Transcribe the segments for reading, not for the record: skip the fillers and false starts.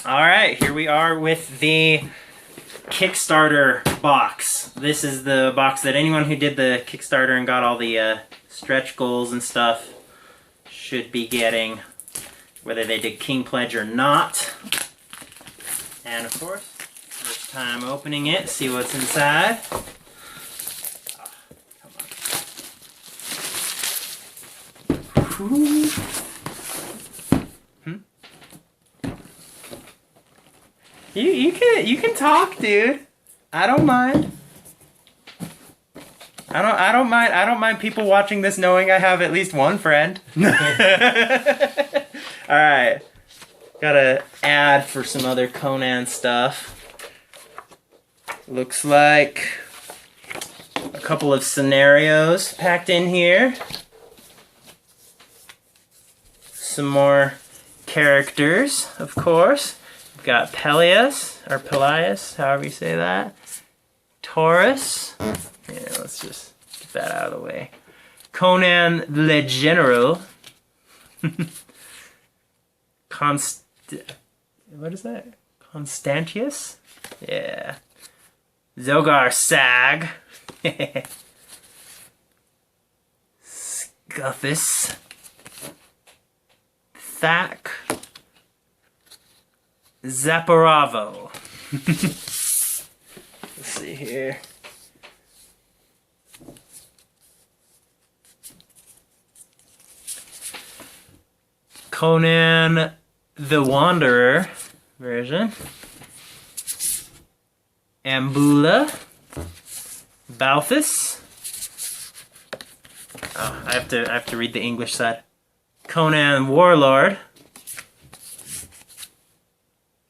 All right, here we are with the Kickstarter box. This is the box that anyone who did the Kickstarter and got all the stretch goals and stuff should be getting, whether they did King Pledge or not. And of course, first time opening it, see what's inside. Oh, come on. You can talk, dude. I don't mind. I don't mind people watching this knowing I have at least one friend. Alright. Got an ad for some other Conan stuff. Looks like a couple of scenarios packed in here. Some more characters, of course. We've got Peleus, or Pelias, however you say that. Taurus. Yeah, let's just get that out of the way. Conan le General. What is that? Constantius? Yeah. Zogar Sag. Scuffus. Thak. Zaporavo. Let's see here. Conan the Wanderer version. Ambula. Balthus. Oh, I have to read the English side. Conan Warlord.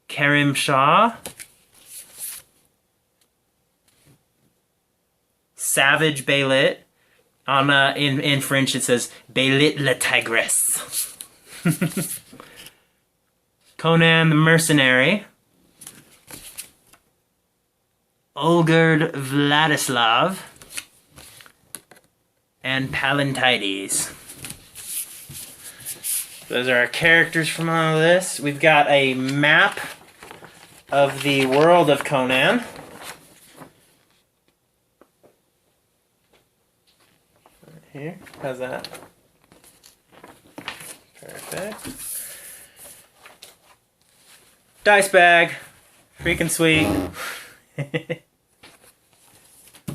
Karim Shah. Savage Baylit. On in French it says Baylit la Tigresse. Conan the Mercenary. Olgerd Vladislav. And Palantides. Those are our characters from all of this. We've got a map of the world of Conan. Right here. How's that? Perfect. Dice bag. Freaking sweet.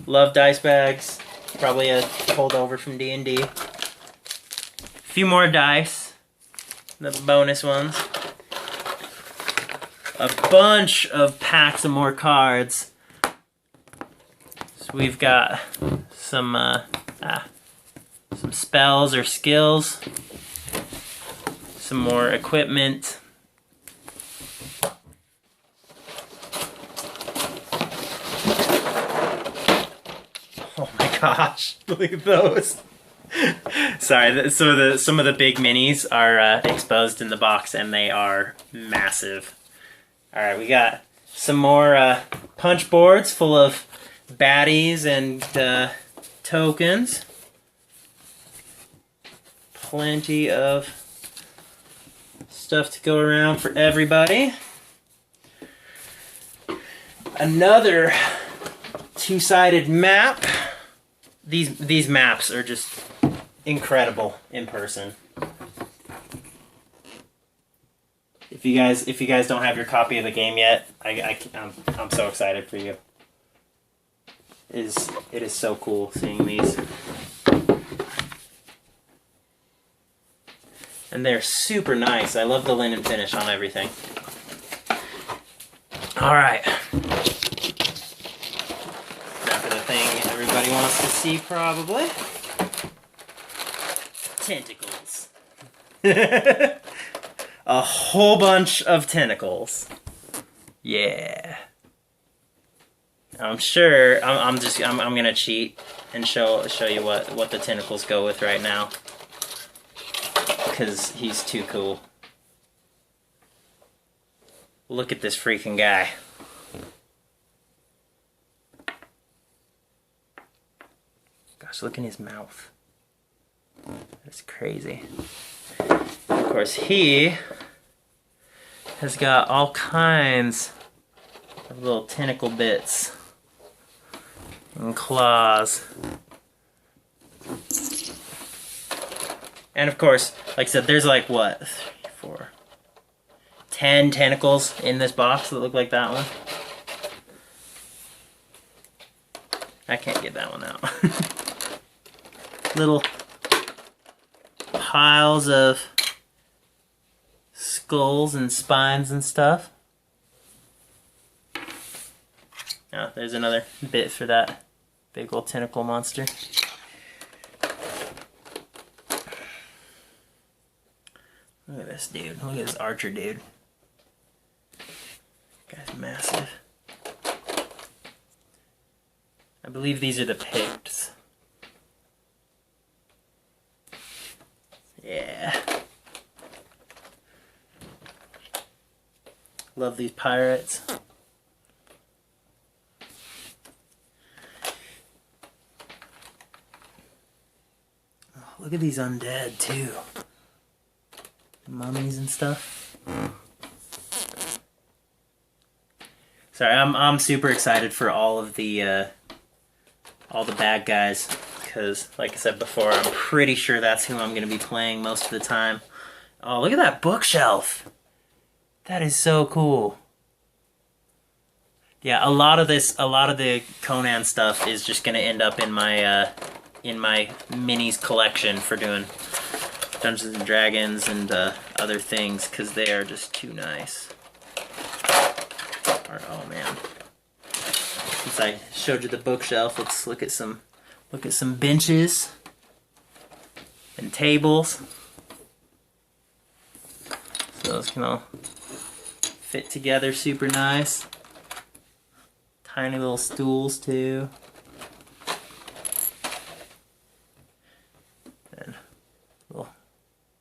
Love dice bags. Probably a holdover from D&D. A few more dice. The bonus ones. A bunch of packs of more cards. So we've got some spells or skills. Some more equipment. Oh my gosh, look at those. Sorry, some of the big minis are exposed in the box and they are massive. Alright, we got some more punch boards full of baddies and tokens. Plenty of stuff to go around for everybody. Another two-sided map. These maps are just incredible in person. If you guys don't have your copy of the game yet, I'm so excited for you. It is so cool seeing these. And they're super nice. I love the linen finish on everything. Alright. Now for the thing everybody wants to see, probably. Tentacles. A whole bunch of tentacles. Yeah. I'm sure I'm gonna cheat and show you what the tentacles go with right now. Because he's too cool. Look at this freaking guy. Gosh, look in his mouth. That's crazy. Of course, he has got all kinds of little tentacle bits and claws. And of course, like I said, there's like what, 3, 4, 10 tentacles in this box that look like that one. I can't get that one out. Little piles of skulls and spines and stuff. Oh, there's another bit for that big old tentacle monster. Look at this dude. Look at this archer dude. Guy's massive. I believe these are the pigs. Yeah. Love these pirates. Oh, look at these undead too. Mummies and stuff. Sorry, I'm super excited for all the bad guys, because like I said before, I'm pretty sure that's who I'm going to be playing most of the time. Oh, look at that bookshelf. That is so cool. Yeah, a lot of the Conan stuff is just going to end up in my minis collection for doing Dungeons and Dragons and other things, because they are just too nice. Oh man! Since I showed you the bookshelf, let's look at some benches and tables. So those can all fit together super nice. Tiny little stools too. And little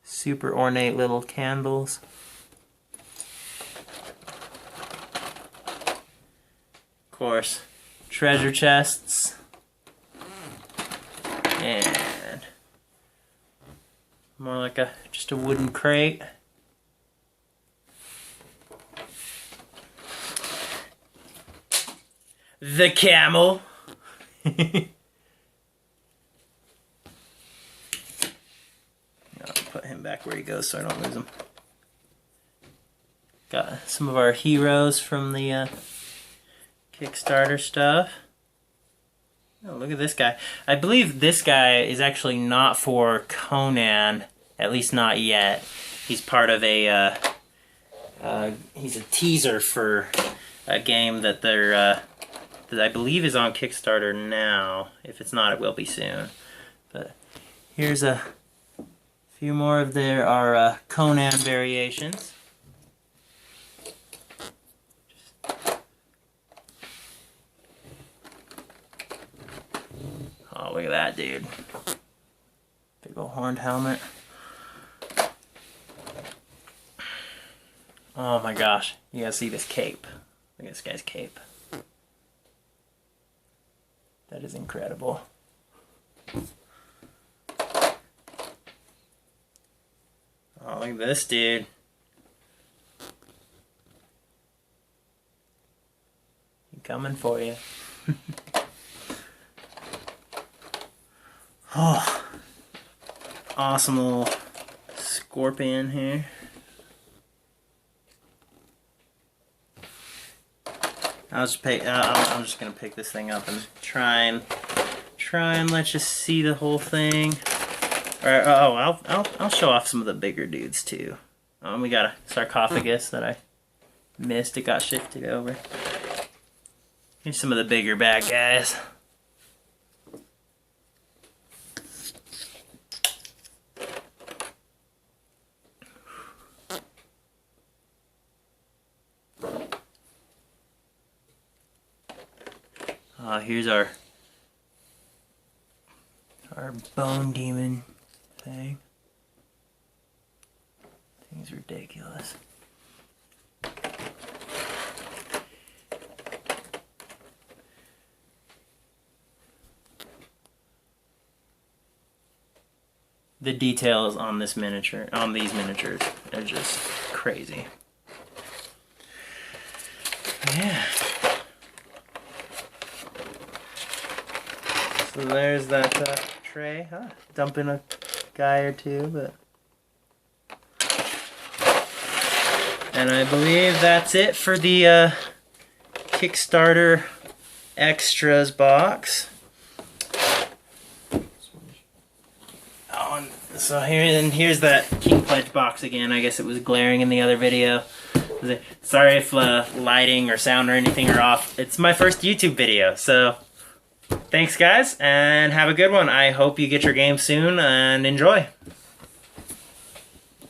super ornate little candles. Of course, treasure chests. And more like just a wooden crate. The camel. I'll put him back where he goes so I don't lose him. Got some of our heroes from the Kickstarter stuff. Oh, look at this guy. I believe this guy is actually not for Conan, at least not yet. He's part of a, he's a teaser for a game that they're, that I believe is on Kickstarter now. If it's not, it will be soon. But here's a few more of our Conan variations. Oh, look at that dude. Big old horned helmet. Oh my gosh, you gotta see this cape. Look at this guy's cape. That is incredible. Oh, look at this dude. He's coming for you. Oh, awesome little scorpion here. I'm just gonna pick this thing up and try and let you see the whole thing. I'll show off some of the bigger dudes too. We got a sarcophagus that I missed. It got shifted over. Here's some of the bigger bad guys. Here's our bone demon thing. Thing's ridiculous. The details on this miniature, on these miniatures, are just crazy. So there's that tray. Huh? Dumping a guy or two, but... And I believe that's it for the Kickstarter Extras box. Oh, so here's that King Pledge box again. I guess it was glaring in the other video. Sorry if lighting or sound or anything are off. It's my first YouTube video, so thanks guys, and have a good one. I hope you get your game soon, and enjoy.